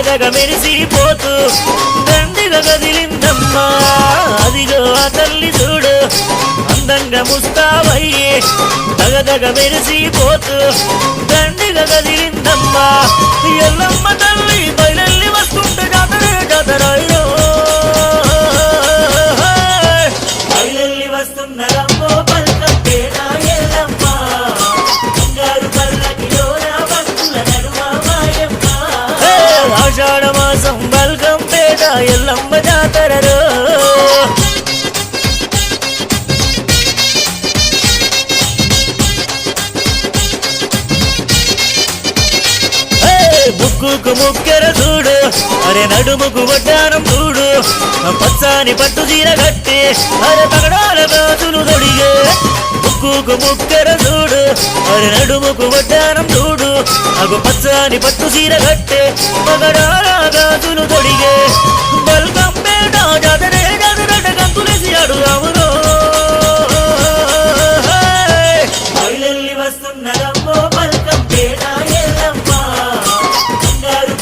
దగదగ మెరిసిపోతూ దండిగా కదిలిందమ్మా అదిగో ఆ తల్లి చూడు అందంగా ముస్తాబయ్యే దగదగ మెరిసిపోతూ దండిగా కదిలిందమ్మా ఎల్లమ్మ తల్లి బయలెల్లి వస్తుంటే జాతరే జాతరాయో బయలెల్లి వస్తున్నదమ్మో పల్కం పేట ఎల్లమ్మ బంగారు పల్లకిలోన భక్తుల నడుమ మాయమ్మ ఆషాఢ మాసం బల్కం పేట ఎల్లమ్మ జాతరలో ముక్కుకు ముక్కెర చూడు అరే నడుముకు వడ్డానం చూడు పచ్చాని పట్టు చీర కట్టి అరే పగడాల గాజులు తొడిగే ముక్కుకు ముక్కెర చూడు అరే నడుముకు వడ్డానం చూడు అగు పచ్చాని పట్టు చీర కట్టి పగడాల గాజులు తొడిగే బల్క